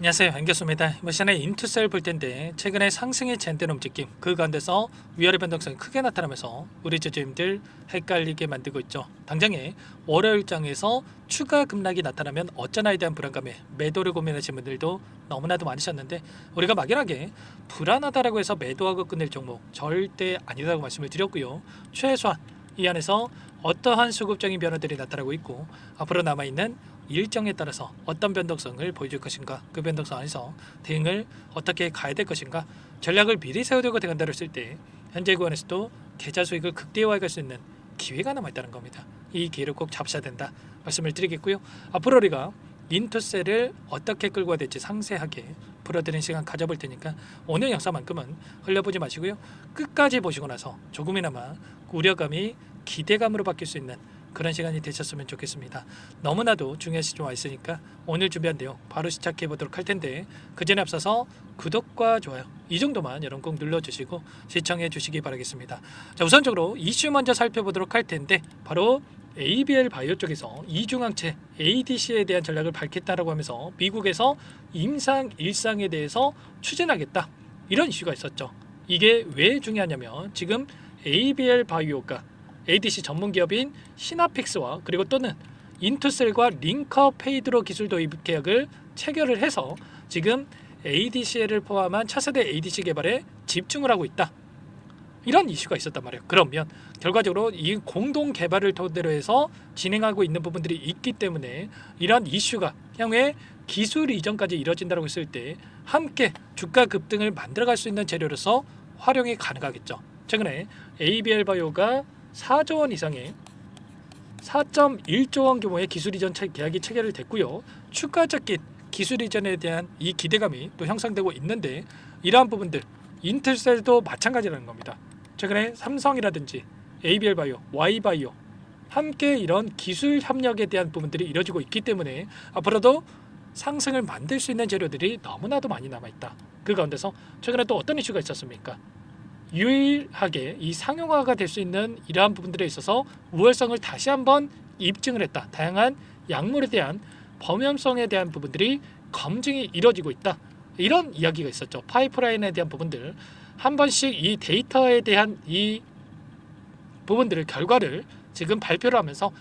안녕하세요, 안겼습니다. 이번 시간에 인투셀 볼 텐데 최근에 상승이 젠된 움직임, 그 가운데서 위아래 변동성이 크게 나타나면서 우리 주주님들 헷갈리게 만들고 있죠. 당장에 월요일장에서 추가 급락이 나타나면 어쩌나에 대한 불안감에 매도를 고민하시는 분들도 너무나도 많으셨는데, 우리가 막연하게 불안하다라고 해서 매도하고 끝낼 종목 절대 아니라고 말씀을 드렸고요. 최소한 이 안에서 어떠한 수급적인 변화들이 나타나고 있고 앞으로 남아있는 일정에 따라서 어떤 변동성을 보여줄 것인가, 그 변동성 안에서 대응을 어떻게 가야 될 것인가, 전략을 미리 세워두고 대응한다를 쓸 때 현재 구간에서도 계좌 수익을 극대화해 갈 수 있는 기회가 남아있다는 겁니다. 이 기회를 꼭 잡으셔야 된다 말씀을 드리겠고요. 앞으로 우리가 인투셀을 어떻게 끌고 가야 될지 상세하게 풀어드리는 시간 가져볼 테니까 오늘 영상만큼은 흘려보지 마시고요. 끝까지 보시고 나서 조금이나마 우려감이 기대감으로 바뀔 수 있는 그런 시간이 되셨으면 좋겠습니다. 너무나도 중요한 시점 와 있으니까 오늘 준비한 내용 바로 시작해 보도록 할 텐데, 그 전에 앞서서 구독과 좋아요 이 정도만 여러분 꼭 눌러주시고 시청해 주시기 바라겠습니다. 자, 우선적으로 이슈 먼저 살펴보도록 할 텐데, 바로 ABL 바이오 쪽에서 이중항체 ADC에 대한 전략을 밝혔다라고 하면서 미국에서 임상 일상에 대해서 추진하겠다, 이런 이슈가 있었죠. 이게 왜 중요하냐면 지금 ABL 바이오가 ADC 전문 기업인 시나픽스와 그리고 또는 인투셀과 링커 페이드로 기술 도입 계약을 체결을 해서 지금 ADC를 포함한 차세대 ADC 개발에 집중을 하고 있다, 이런 이슈가 있었단 말이에요. 그러면 결과적으로 이 공동 개발을 토대로 해서 진행하고 있는 부분들이 있기 때문에 이런 이슈가 향후에 기술 이전까지 이뤄진다고 했을 때 함께 주가 급등을 만들어갈 수 있는 재료로서 활용이 가능하겠죠. 최근에 ABL 바이오가 4조 원 이상의 4.1조 원 규모의 기술 이전 계약이 체결이 됐고요. 추가적인 기술 이전에 대한 이 기대감이 또 형성되고 있는데, 이러한 부분들 인텔셀도 마찬가지라는 겁니다. 최근에 삼성이라든지 ABL 바이오, Y바이오 함께 이런 기술 협력에 대한 부분들이 이뤄지고 있기 때문에 앞으로도 상승을 만들 수 있는 재료들이 너무나도 많이 남아있다. 그 가운데서 최근에 또 어떤 이슈가 있었습니까? 유일하게 이 상용화가 될 수 있는 이러한 부분들에 있어서 우월성을 다시 한번 입증을 했다. 다양한 약물에 대한 범용성에 대한 부분들이 검증이 이뤄지고 있다, 이런 이야기가 있었죠. 파이프라인에 대한 부분들 한 번씩 이 데이터에 대한 이 부분들을 결과를 지금 발표를 하면서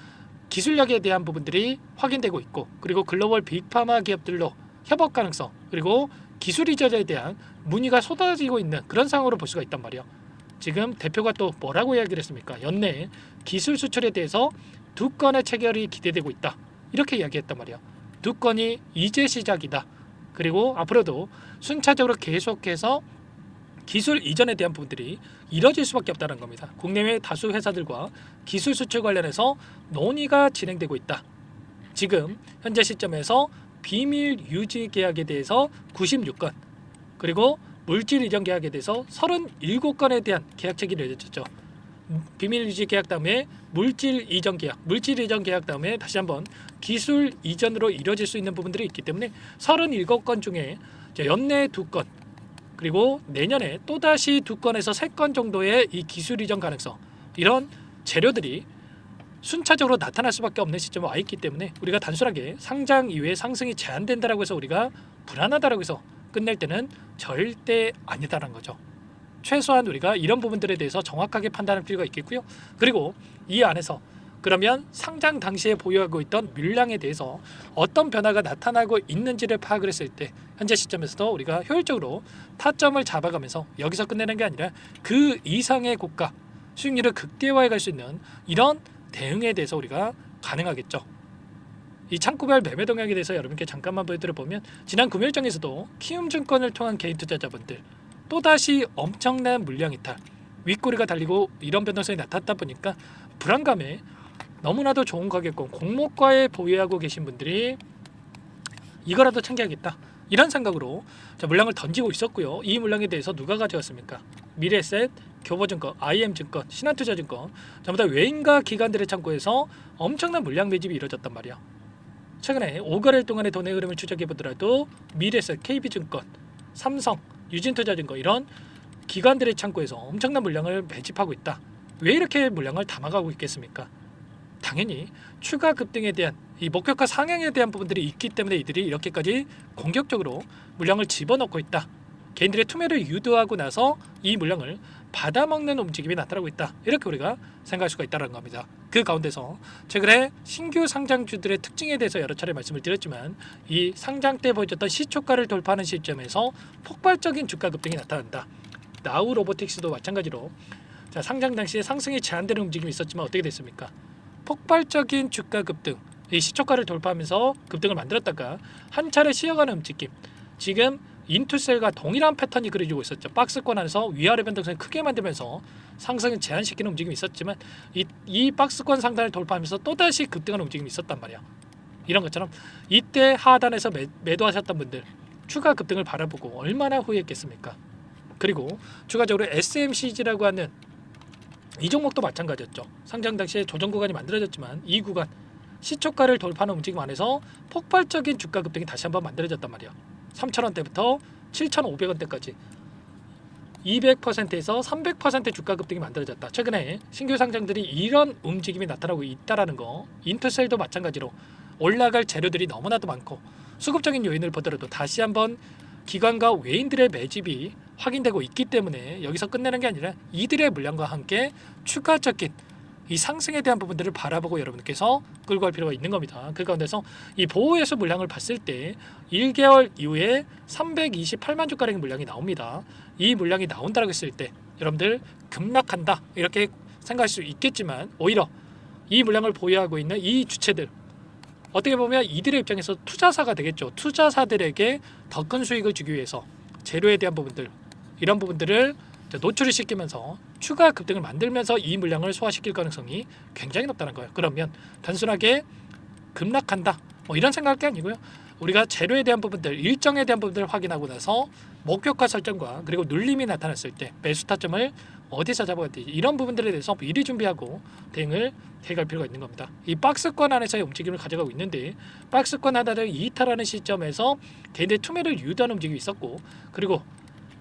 기술력에 대한 부분들이 확인되고 있고, 그리고 글로벌 빅파마 기업들로 협업 가능성, 그리고 기술 이전에 대한 문의가 쏟아지고 있는 그런 상황으로 볼 수가 있단 말이에요. 지금 대표가 또 뭐라고 이야기를 했습니까? 연내 기술 수출에 대해서 2건의 체결이 기대되고 있다, 이렇게 이야기했단 말이에요. 2건이 이제 시작이다, 그리고 앞으로도 순차적으로 계속해서 기술 이전에 대한 부분들이 이뤄질 수밖에 없다는 겁니다. 국내외 다수 회사들과 기술 수출 관련해서 논의가 진행되고 있다. 지금 현재 시점에서 비밀 유지 계약에 대해서 96건, 그리고 물질 이전 계약에 대해서 37건에 대한 계약 체결이 이루어졌죠. 비밀 유지 계약 다음에 물질 이전 계약 다음에 다시 한번 기술 이전으로 이루어질 수 있는 부분들이 있기 때문에 37건 중에 연내 2건, 그리고 내년에 또다시 2건에서 3건 정도의 이 기술 이전 가능성, 이런 재료들이 순차적으로 나타날 수밖에 없는 시점에 와 있기 때문에 우리가 단순하게 상장 이후에 상승이 제한된다라고 해서 우리가 불안하다라고 해서 끝낼 때는 절대 아니다라는 거죠. 최소한 우리가 이런 부분들에 대해서 정확하게 판단할 필요가 있겠고요. 그리고 이 안에서 그러면 상장 당시에 보유하고 있던 물량에 대해서 어떤 변화가 나타나고 있는지를 파악을 했을 때 현재 시점에서도 우리가 효율적으로 타점을 잡아가면서 여기서 끝내는 게 아니라 그 이상의 고가 수익률을 극대화해 갈 수 있는 이런 대응에 대해서 우리가 가능하겠죠. 이 창구별 매매 동향에 대해서 여러분께 잠깐만 보여드려 보면, 지난 금요일장에서도 키움증권을 통한 개인 투자자분들 또다시 엄청난 물량 이탈, 윗꼬리가 달리고 이런 변동성이 나타났다 보니까 불안감에 너무나도 좋은 가격권 공모가에 보유하고 계신 분들이 이거라도 챙겨야겠다, 이런 생각으로 물량을 던지고 있었고요. 이 물량에 대해서 누가 가져갔습니까? 미래에셋, 교보증권, IM증권, 신한투자증권 전부 다 외인과 기관들의 창고에서 엄청난 물량 매집이 이루어졌단 말이야. 최근에 5거래일 동안의 돈의 흐름을 추적해 보더라도 미래에셋, KB증권, 삼성, 유진투자증권 이런 기관들의 창고에서 엄청난 물량을 매집하고 있다. 왜 이렇게 물량을 담아가고 있겠습니까? 당연히 추가 급등에 대한 이 목표가 상향에 대한 부분들이 있기 때문에 이들이 이렇게까지 공격적으로 물량을 집어넣고 있다. 개인들의 투매를 유도하고 나서 이 물량을 받아먹는 움직임이 나타나고 있다. 이렇게 우리가 생각할 수가 있다는 겁니다. 그 가운데서 최근에 신규 상장주들의 특징에 대해서 여러 차례 말씀을 드렸지만 이 상장 때 보여줬던 시초가를 돌파하는 시점에서 폭발적인 주가 급등이 나타난다. 나우 로보틱스도 마찬가지로 자, 상장 당시에 상승이 제한되는 움직임이 있었지만 어떻게 됐습니까? 폭발적인 주가 급등, 이 시초가를 돌파하면서 급등을 만들었다가 한 차례 쉬어가는 움직임. 지금 인투셀과 동일한 패턴이 그려지고 있었죠. 박스권 안에서 위아래 변동성을 크게 만들면서 상승을 제한시키는 움직임이 있었지만 이 박스권 상단을 돌파하면서 또다시 급등하는 움직임이 있었단 말이야. 이런 것처럼 이때 하단에서 매도하셨던 분들 추가 급등을 바라보고 얼마나 후회했겠습니까? 그리고 추가적으로 SMCG라고 하는 이 종목도 마찬가지였죠. 상장 당시에 조정 구간이 만들어졌지만 이 구간 시초가를 돌파하는 움직임 안에서 폭발적인 주가 급등이 다시 한번 만들어졌단 말이야. 3,000원대부터 7,500원대까지 200%에서 300% 주가 급등이 만들어졌다. 최근에 신규 상장들이 이런 움직임이 나타나고 있다라는 거. 인투셀도 마찬가지로 올라갈 재료들이 너무나도 많고 수급적인 요인을 보더라도 다시 한번 기관과 외인들의 매집이 확인되고 있기 때문에 여기서 끝내는 게 아니라 이들의 물량과 함께 추가적인 이 상승에 대한 부분들을 바라보고 여러분께서 끌고 갈 필요가 있는 겁니다. 그 가운데서 이 보호예수 물량을 봤을 때 1개월 이후에 328만 주가량의 물량이 나옵니다. 이 물량이 나온다고 했을 때 여러분들 급락한다 이렇게 생각할 수 있겠지만 오히려 이 물량을 보유하고 있는 이 주체들 어떻게 보면 이들의 입장에서 투자사가 되겠죠. 투자사들에게 더 큰 수익을 주기 위해서 재료에 대한 부분들 이런 부분들을 노출을 시키면서 추가 급등을 만들면서 이 물량을 소화시킬 가능성이 굉장히 높다는 거예요. 그러면 단순하게 급락한다 뭐 이런 생각할 게 아니고요. 우리가 재료에 대한 부분들 일정에 대한 부분들을 확인하고 나서 목표가 설정과 그리고 눌림이 나타났을 때 매수 타점을 어디서 잡아야 되지 이런 부분들에 대해서 미리 준비하고 대응을 해갈 필요가 있는 겁니다. 이 박스권 안에서의 움직임을 가져가고 있는데 박스권 하나를 이탈하는 시점에서 개인의 투매를 유도하는 움직임이 있었고 그리고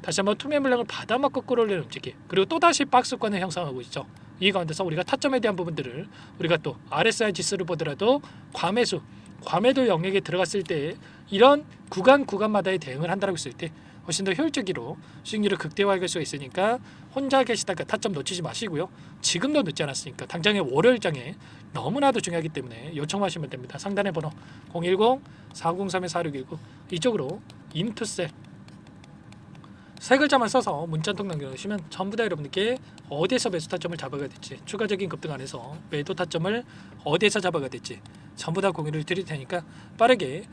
다시 한번 투매 물량을 받아먹고 끌어올리는 움직임 그리고 또다시 박스권을 형성하고 있죠. 이 가운데서 우리가 타점에 대한 부분들을 우리가 또 RSI 지수를 보더라도 과매도 영역에 들어갔을 때 이런 구간마다의 대응을 한다고 했을 때 훨씬 더 효율적으로 수익률을 극대화할 수가 있으니까 혼자 계시다가 타점 놓치지 마시고요. 지금도 늦지 않았으니까 당장의 월요일장에 너무나도 중요하기 때문에 요청하시면 됩니다. 상단의 번호 010-403-4619 이쪽으로 인투셀 세 글자만 써서 문자 한 통 남겨주시면 전부 다 여러분께 어디에서 매수 타점을 잡아가야 될지 추가적인 급등 안에서 매도 타점을 어디에서 잡아가야 될지 전부 다 공유를 드릴 테니까 빠르게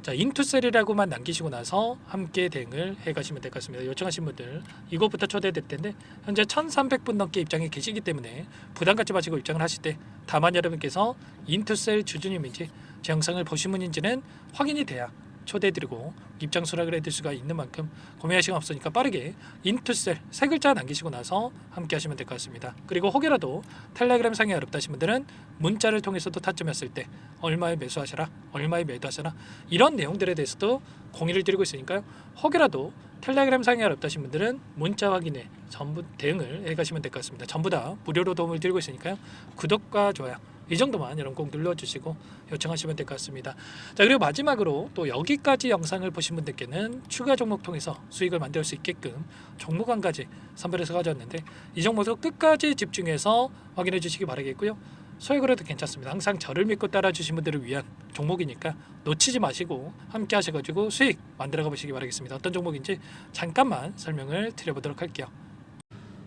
자 인투셀이라고만 남기시고 나서 함께 대응을 해가시면 될 것 같습니다. 요청하신 분들 이것부터 초대될 텐데 현재 1,300분 넘게 입장에 계시기 때문에 부담 갖지 마시고 입장을 하실 때 다만 여러분께서 인투셀 주주님인지 제 영상을 보신 분인지는 확인이 돼야 초대해드리고 입장 수락을 해드릴 수가 있는 만큼 고민할 시간 없으니까 빠르게 인투셀 세 글자 남기시고 나서 함께 하시면 될 것 같습니다. 그리고 혹여라도 텔레그램 상에 어렵다 하신 분들은 문자를 통해서도 타점했을 때 얼마에 매수하셔라 얼마에 매도하셔라 이런 내용들에 대해서도 공유를 드리고 있으니까요. 혹여라도 텔레그램 상에 어렵다 하신 분들은 문자 확인에 전부 대응을 해가시면 될 것 같습니다. 전부 다 무료로 도움을 드리고 있으니까요. 구독과 좋아요 이 정도만 여러분 꼭 눌러주시고 요청하시면 될 것 같습니다. 자 그리고 마지막으로 또 여기까지 영상을 보신 분들께는 추가 종목 통해서 수익을 만들 수 있게끔 종목 한 가지 선별해서 가져왔는데 이 종목도 끝까지 집중해서 확인해 주시기 바라겠고요. 소액으로도 괜찮습니다. 항상 저를 믿고 따라주신 분들을 위한 종목이니까 놓치지 마시고 함께 하셔가지고 수익 만들어 가보시기 바라겠습니다. 어떤 종목인지 잠깐만 설명을 드려보도록 할게요.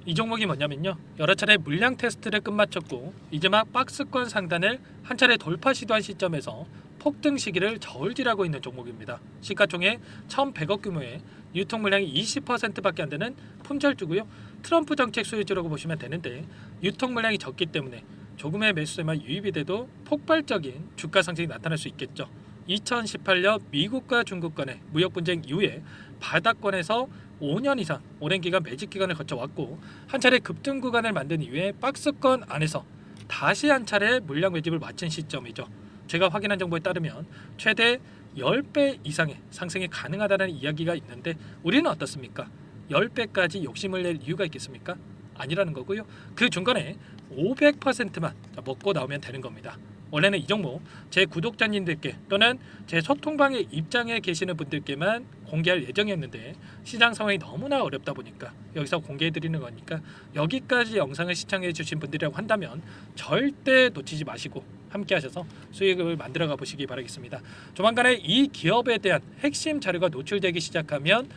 이 종목이 뭐냐면요. 여러 차례 물량 테스트를 끝마쳤고 이제 막 박스권 상단을 한 차례 돌파 시도한 시점에서 폭등 시기를 저울질하고 있는 종목입니다. 시가총액 1,100억 규모의 유통 물량이 20%밖에 안 되는 품절주고요. 트럼프 정책 수혜주라고 보시면 되는데 유통 물량이 적기 때문에 조금의 매수세만 유입이 돼도 폭발적인 주가 상승이 나타날 수 있겠죠. 2018년 미국과 중국 간의 무역 분쟁 이후에 바닥권에서 5년 이상 오랜 기간 매집 기간을 거쳐왔고 한 차례 급등 구간을 만든 이후에 박스권 안에서 다시 한 차례 물량 매집을 마친 시점이죠. 제가 확인한 정보에 따르면 최대 10배 이상의 상승이 가능하다는 이야기가 있는데 우리는 어떻습니까? 10배까지 욕심을 낼 이유가 있겠습니까? 아니라는 거고요. 그 중간에 500%만 먹고 나오면 되는 겁니다. 원래는 이 종목 제 구독자님들께 또는 제 소통방에 입장에 계시는 분들께만 공개할 예정이었는데 시장 상황이 너무나 어렵다 보니까 여기서 공개해 드리는 거니까 여기까지 영상을 시청해 주신 분들이라고 한다면 절대 놓치지 마시고 함께 하셔서 수익을 만들어 가 보시기 바라겠습니다. 조만간에 이 기업에 대한 핵심 자료가 노출되기 시작하면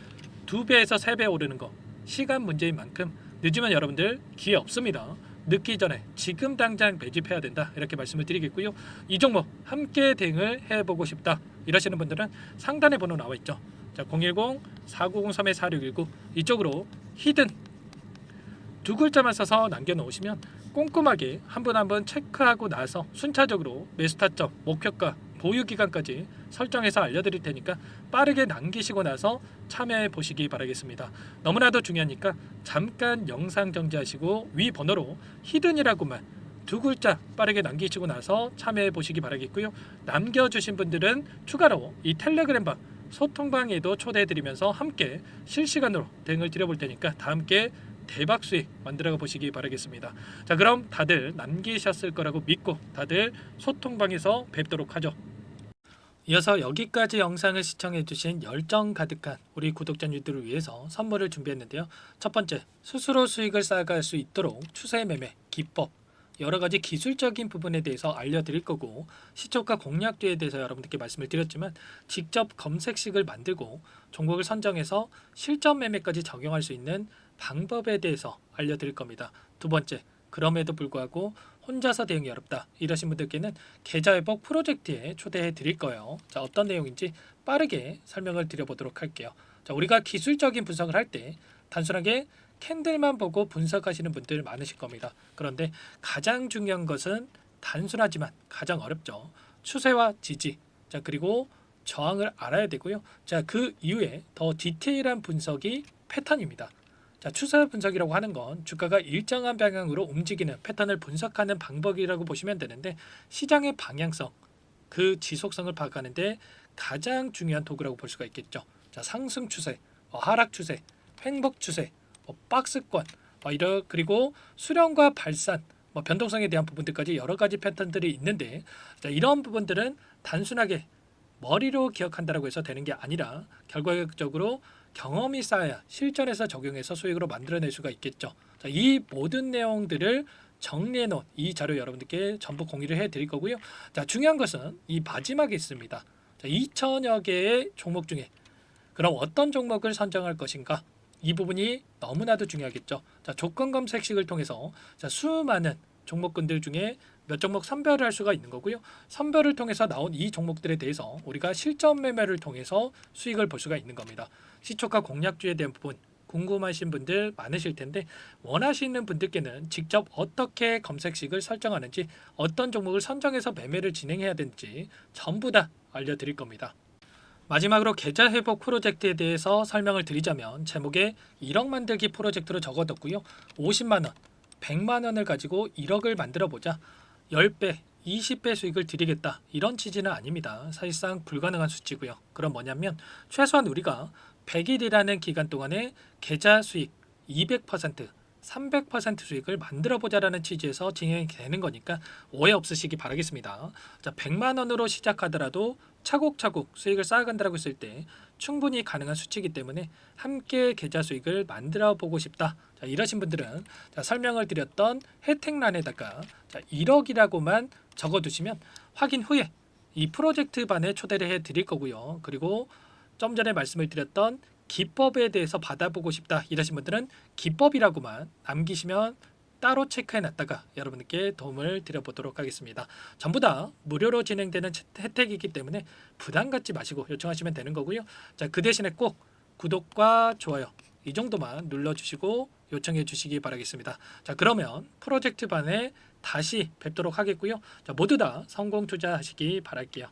2배에서 3배 오르는 거 시간 문제인 만큼 늦으면 여러분들 기회 없습니다. 늦기 전에 지금 당장 매집해야 된다 이렇게 말씀을 드리겠고요. 이 종목 함께 대응을 해보고 싶다 이러시는 분들은 상단에 번호 나와 있죠. 자, 010-4903-4619 이쪽으로 히든 두 글자만 써서 남겨놓으시면 꼼꼼하게 한 분 한 분 체크하고 나서 순차적으로 매수 타점, 목표가, 보유 기간까지 설정해서 알려드릴 테니까 빠르게 남기시고 나서 참여해 보시기 바라겠습니다. 너무나도 중요하니까 잠깐 영상 정지하시고 위 번호로 히든이라고만 두 글자 빠르게 남기시고 나서 참여해 보시기 바라겠고요. 남겨주신 분들은 추가로 이 텔레그램방 소통방에도 초대해 드리면서 함께 실시간으로 대응을 드려볼 테니까 다 함께 대박 수익 만들어 보시기 바라겠습니다. 자, 그럼 다들 남기셨을 거라고 믿고 다들 소통방에서 뵙도록 하죠. 이어서 여기까지 영상을 시청해 주신 열정 가득한 우리 구독자님들을 위해서 선물을 준비했는데요. 첫 번째, 스스로 수익을 쌓아갈 수 있도록 추세 매매 기법 여러 가지 기술적인 부분에 대해서 알려드릴 거고 시초가 공략주에 대해서 여러분들께 말씀을 드렸지만 직접 검색식을 만들고 종목을 선정해서 실전 매매까지 적용할 수 있는 방법에 대해서 알려드릴 겁니다. 두 번째, 그럼에도 불구하고 혼자서 대응이 어렵다 이러신 분들께는 계좌회복 프로젝트에 초대해 드릴 거예요. 자, 어떤 내용인지 빠르게 설명을 드려보도록 할게요. 자, 우리가 기술적인 분석을 할 때 단순하게 캔들만 보고 분석하시는 분들 많으실 겁니다. 그런데 가장 중요한 것은 단순하지만 가장 어렵죠. 추세와 지지, 자, 그리고 저항을 알아야 되고요. 자, 그 이후에 더 디테일한 분석이 패턴입니다. 자, 추세 분석이라고 하는 건 주가가 일정한 방향으로 움직이는 패턴을 분석하는 방법이라고 보시면 되는데 시장의 방향성, 그 지속성을 파악하는데 가장 중요한 도구라고 볼 수가 있겠죠. 자, 상승 추세, 하락 추세, 횡복 추세, 박스권, 그리고 수렴과 발산, 변동성에 대한 부분들까지 여러 가지 패턴들이 있는데 자, 이런 부분들은 단순하게 머리로 기억한다라고 해서 되는 게 아니라 결과적으로 경험이 쌓아야 실전에서 적용해서 수익으로 만들어낼 수가 있겠죠. 자, 이 모든 내용들을 정리해 놓은 이 자료 여러분들께 전부 공유를 해 드릴 거고요. 자, 중요한 것은 이 마지막에 있습니다. 자, 2천여 개의 종목 중에 그럼 어떤 종목을 선정할 것인가? 이 부분이 너무나도 중요하겠죠. 자, 조건 검색식을 통해서 자, 수많은 종목군들 중에 몇 종목 선별을 할 수가 있는 거고요. 선별을 통해서 나온 이 종목들에 대해서 우리가 실전 매매를 통해서 수익을 볼 수가 있는 겁니다. 시초가 공략주에 대한 부분 궁금하신 분들 많으실 텐데 원하시는 분들께는 직접 어떻게 검색식을 설정하는지 어떤 종목을 선정해서 매매를 진행해야 되는지 전부 다 알려드릴 겁니다. 마지막으로 계좌 회복 프로젝트에 대해서 설명을 드리자면 제목에 1억 만들기 프로젝트로 적어뒀고요. 50만 원, 100만 원을 가지고 1억을 만들어 보자. 10배, 20배 수익을 드리겠다. 이런 취지는 아닙니다. 사실상 불가능한 수치고요. 그럼 뭐냐면 최소한 우리가 100일이라는 기간 동안에 계좌 수익 200%, 300% 수익을 만들어 보자라는 취지에서 진행이 되는 거니까 오해 없으시기 바라겠습니다. 자, 100만 원으로 시작하더라도 차곡차곡 수익을 쌓아간다고 했을 때 충분히 가능한 수치이기 때문에 함께 계좌 수익을 만들어 보고 싶다. 자, 이러신 분들은 자, 설명을 드렸던 혜택란에다가 자, 1억이라고만 적어두시면 확인 후에 이 프로젝트 반에 초대를 해 드릴 거고요. 그리고 좀 전에 말씀을 드렸던 기법에 대해서 받아보고 싶다 이러신 분들은 기법이라고만 남기시면 따로 체크해 놨다가 여러분께 도움을 드려보도록 하겠습니다. 전부 다 무료로 진행되는 혜택이기 때문에 부담 갖지 마시고 요청하시면 되는 거고요. 자, 그 대신에 꼭 구독과 좋아요 이 정도만 눌러주시고 요청해 주시기 바라겠습니다. 자, 그러면 프로젝트 반에 다시 뵙도록 하겠고요. 자, 모두 다 성공 투자하시기 바랄게요.